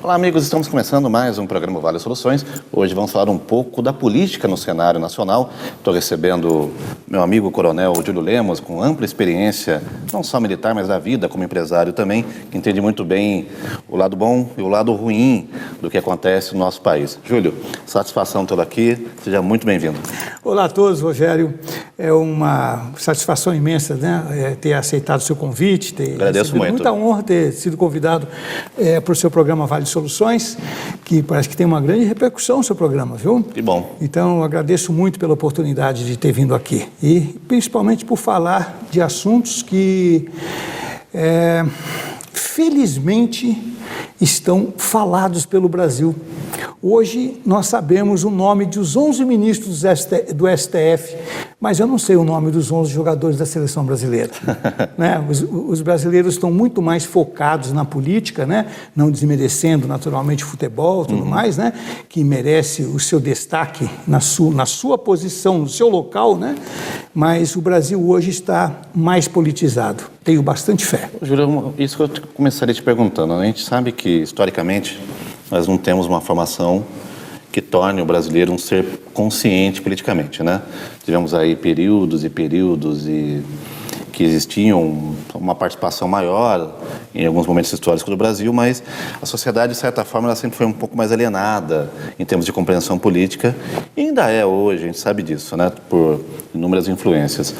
Olá, amigos, estamos começando mais um programa Vale Soluções. Hoje vamos falar um pouco da política no cenário nacional. Estou recebendo meu amigo Coronel Júlio Lemos, com ampla experiência, não só militar, mas da vida como empresário também, que entende muito bem o lado bom e o lado ruim do que acontece no nosso país. Júlio, satisfação tê-lo aqui, seja muito bem-vindo. Olá a todos, Rogério. É uma satisfação imensa, né, ter aceitado o seu convite. Agradeço muito. Muita honra ter sido convidado para o seu programa Vale Soluções, que parece que tem uma grande repercussão no seu programa, viu? Que bom. Então, eu agradeço muito pela oportunidade de ter vindo aqui e principalmente por falar de assuntos que, felizmente, estão falados pelo Brasil. Hoje nós sabemos o nome dos 11 ministros do STF, mas eu não sei o nome dos 11 jogadores da seleção brasileira. Né? Os brasileiros estão muito mais focados na política, né? Não desmerecendo naturalmente o futebol e tudo mais, né? Que merece o seu destaque na sua posição, no seu local, né? Mas o Brasil hoje está mais politizado. Tenho bastante fé. Júlio, isso que eu começaria te perguntando. A gente sabe que, historicamente, nós não temos uma formação que torne o brasileiro um ser consciente politicamente, né? Tivemos aí períodos e períodos que existiam uma participação maior em alguns momentos históricos do Brasil, mas a sociedade, de certa forma, ela sempre foi um pouco mais alienada em termos de compreensão política, e ainda é hoje, a gente sabe disso, né? Por inúmeras influências.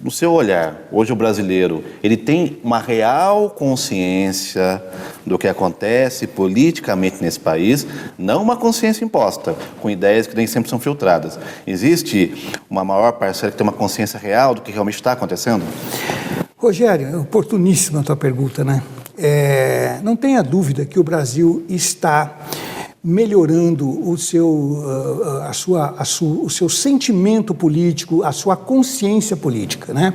No seu olhar, hoje o brasileiro, ele tem uma real consciência do que acontece politicamente nesse país, não uma consciência imposta, com ideias que nem sempre são filtradas. Existe uma maior parcela que tem uma consciência real do que realmente está acontecendo? Rogério, é oportuníssima a tua pergunta, né? Não tenha dúvida que o Brasil está melhorando o seu sentimento político, a sua consciência política, né?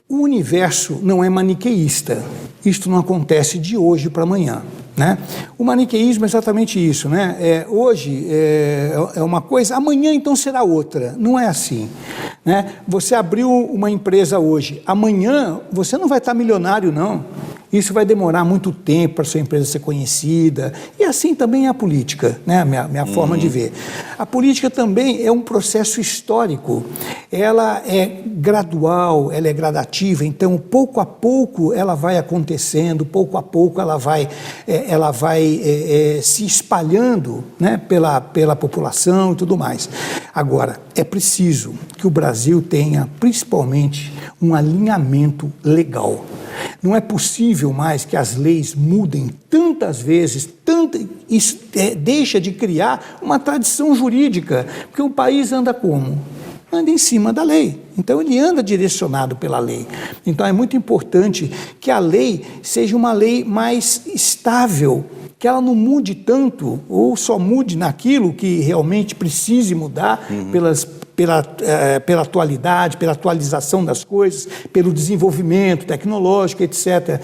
O universo não é maniqueísta. Isto não acontece de hoje para amanhã, né? O maniqueísmo é exatamente isso, né? Hoje é uma coisa, amanhã então será outra. Não é assim, né? Você abriu uma empresa hoje, amanhã você não vai estar milionário, não. Isso vai demorar muito tempo para a sua empresa ser conhecida. E assim também é a política, né? A minha forma de ver. A política também é um processo histórico. Ela é gradual, ela é gradativa. Então, pouco a pouco, ela vai acontecendo, pouco a pouco ela vai se espalhando, né? pela população e tudo mais. Agora, é preciso que o Brasil tenha, principalmente, um alinhamento legal. Não é possível mais que as leis mudem tantas vezes, isso deixa de criar uma tradição jurídica, porque o país anda como? Anda em cima da lei. Então, ele anda direcionado pela lei. Então, é muito importante que a lei seja uma lei mais estável, que ela não mude tanto, ou só mude naquilo que realmente precise mudar pela atualidade, pela atualização das coisas, pelo desenvolvimento tecnológico, etc.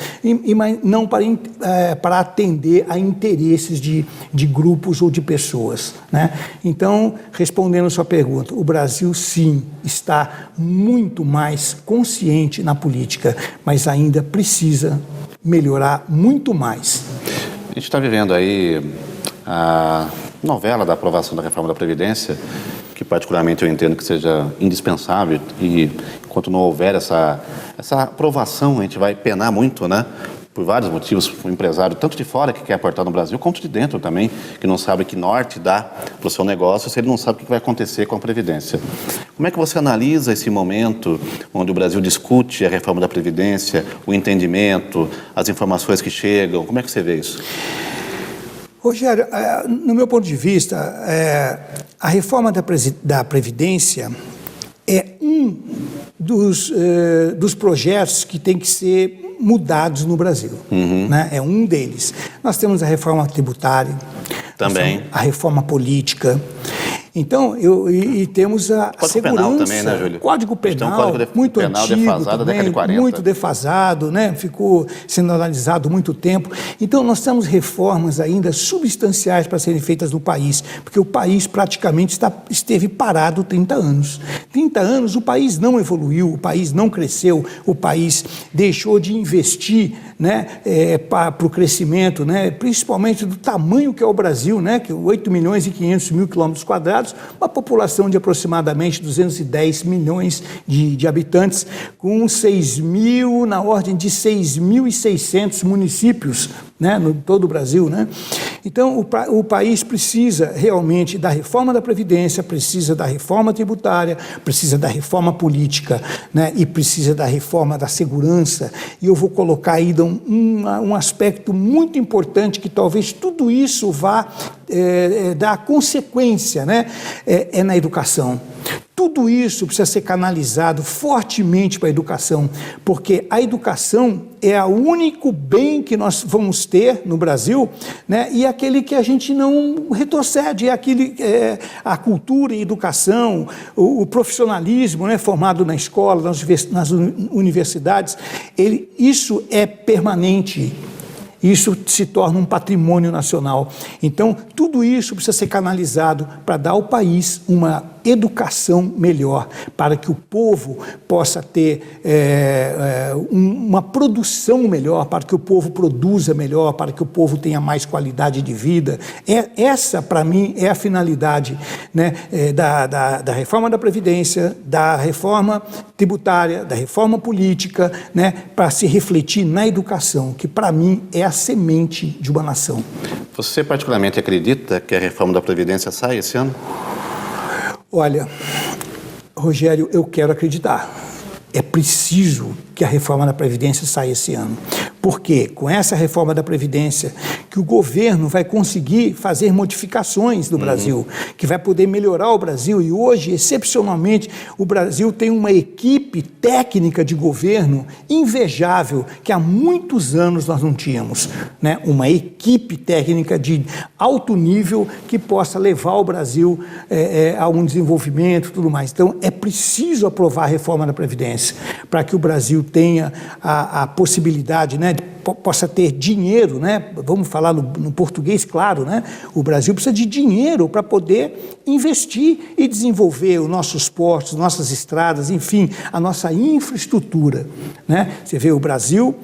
Mas não para atender a interesses de grupos ou de pessoas, né? Então, respondendo a sua pergunta, o Brasil, sim, está muito mais consciente na política, mas ainda precisa melhorar muito mais. A gente está vivendo aí a novela da aprovação da reforma da Previdência, que particularmente eu entendo que seja indispensável, e enquanto não houver essa aprovação, a gente vai penar muito, né? Por vários motivos, o empresário, tanto de fora que quer aportar no Brasil, quanto de dentro também, que não sabe que norte dá para o seu negócio se ele não sabe o que vai acontecer com a Previdência. Como é que você analisa esse momento onde o Brasil discute a reforma da Previdência, o entendimento, as informações que chegam? Como é que você vê isso? Rogério, no meu ponto de vista, a reforma da Previdência é um dos projetos que tem que ser mudados no Brasil, né? É um deles. Nós temos a reforma tributária, também a reforma política, Então, temos a segurança. Penal também, né, Júlio? Código Penal, muito antigo defasado, também, década de 40. muito defasado, né? Ficou sendo analisado muito tempo. Então, nós temos reformas ainda substanciais para serem feitas no país, porque o país praticamente esteve parado 30 anos. 30 anos o país não evoluiu, o país não cresceu, o país deixou de investir, né, para o crescimento, né, principalmente do tamanho que é o Brasil, né, que 8 milhões e 500 mil quilômetros quadrados, uma população de aproximadamente 210 milhões de habitantes, com na ordem de 6.600 municípios, né, no todo o Brasil, né? Então, o país precisa realmente da reforma da Previdência, precisa da reforma tributária, precisa da reforma política, né, e precisa da reforma da segurança. E eu vou colocar aí um aspecto muito importante que talvez tudo isso vá dar consequência, né, na educação. Tudo isso precisa ser canalizado fortemente para a educação, porque a educação é o único bem que nós vamos ter no Brasil, né? E aquele que a gente não retrocede, a cultura e a educação, o profissionalismo, né, formado na escola, nas universidades, isso é permanente. Isso se torna um patrimônio nacional. Então, tudo isso precisa ser canalizado para dar ao país uma educação melhor, para que o povo possa ter uma produção melhor, para que o povo produza melhor, para que o povo tenha mais qualidade de vida. Essa, para mim, é a finalidade, né, da reforma da Previdência, da reforma tributária, da reforma política, né, para se refletir na educação, que, para mim, é a semente de uma nação. Você particularmente acredita que a reforma da Previdência sai esse ano? Olha, Rogério, eu quero acreditar. É preciso que a reforma da Previdência saia esse ano. Porque com essa reforma da Previdência, que o governo vai conseguir fazer modificações no Brasil, que vai poder melhorar o Brasil. E hoje, excepcionalmente, o Brasil tem uma equipe técnica de governo invejável, que há muitos anos nós não tínhamos, né? Uma equipe técnica de alto nível que possa levar o Brasil a um desenvolvimento e tudo mais. Então, é preciso aprovar a reforma da Previdência para que o Brasil tenha a possibilidade, né, possa ter dinheiro, né? Vamos falar no português, claro, né? O Brasil precisa de dinheiro para poder investir e desenvolver os nossos portos, nossas estradas, enfim, a nossa infraestrutura, né? Você vê o Brasil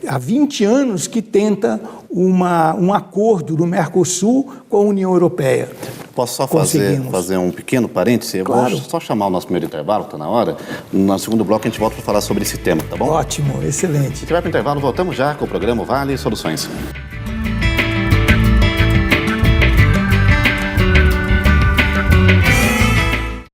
há 20 anos que tenta um acordo do Mercosul com a União Europeia. Posso só fazer um pequeno parêntese? Claro. Eu vou só chamar o nosso primeiro intervalo, está na hora. No segundo bloco a gente volta para falar sobre esse tema, tá bom? Ótimo, excelente. Se tiver para o intervalo, voltamos já com o programa Vale Soluções.